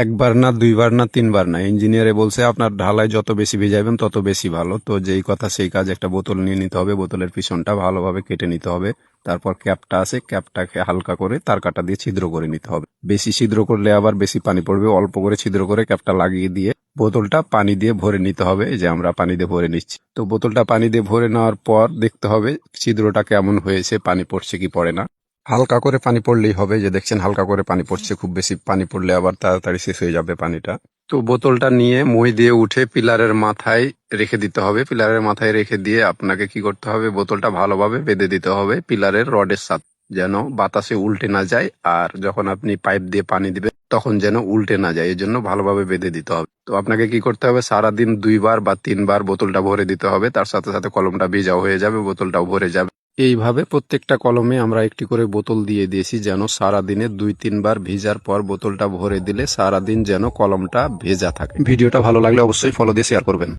একবার না, দুইবার না, তিনবার না, ইঞ্জিনিয়ারে বলছে আপনার ঢালাই যত বেশি ভিজাবেন তত বেশি ভালো। তো যেই কথা সেই কাজ, একটা বোতল নিয়ে নিতে হবে, বোতলের পিছনটা ভালোভাবে কেটে নিতে হবে। তারপর ক্যাপটা আছে, ক্যাপটাকে হালকা করে তার কাটা দিয়ে ছিদ্র করে নিতে হবে। বেশি ছিদ্র করলে আবার বেশি পানি পড়বে, অল্প করে ছিদ্র করে ক্যাপটা লাগিয়ে দিয়ে বোতলটা পানি দিয়ে ভরে নিতে হবে। এই যে আমরা পানি দিয়ে ভরে নিচ্ছি। তো বোতলটা পানি দিয়ে ভরে নেওয়ার পর দেখতে হবে ছিদ্রটা কেমন হয়েছে, পানি পড়ছে কি পড়ে না। হালকা করে পানি পড়লেই হবে, যে দেখছেন হালকা করে পানি পড়ছে, খুব বেশি পানি পড়লে আবার তাড়াতাড়ি শেষ হয়ে যাবে পানিটা। তো বোতলটা নিয়ে মই দিয়ে উঠে পিলারের মাথায় রেখে দিতে হবে। পিলারের মাথায় রেখে দিয়ে আপনাকে কি করতে হবে, বোতলটা ভালোভাবে বেঁধে দিতে হবে পিলারের রডের সাথে, যেন বাতাসে উল্টে না যায়। আর যখন আপনি পাইপ দিয়ে পানি দিবেন তখন যেন উল্টে না যায়, এই জন্য ভালোভাবে বেঁধে দিতে হবে। তো আপনাকে কি করতে হবে, সারাদিন 2বার বা 3বার বোতলটা ভরে দিতে হবে। তার সাথে সাথে কলমটা ভেজাও হয়ে যাবে, বোতলটাও ভরে যাবে। এইভাবে প্রত্যেকটা কলমে আমরা একটি করে বোতল দিয়ে দিয়েছি, যেন সারাদিনে 2-3বার ভিজার পর বোতলটা ভরে দিলে সারাদিন যেন কলমটা ভেজা থাকে। ভিডিওটা ভালো লাগলে অবশ্যই ফলো দিয়ে শেয়ার করবেন।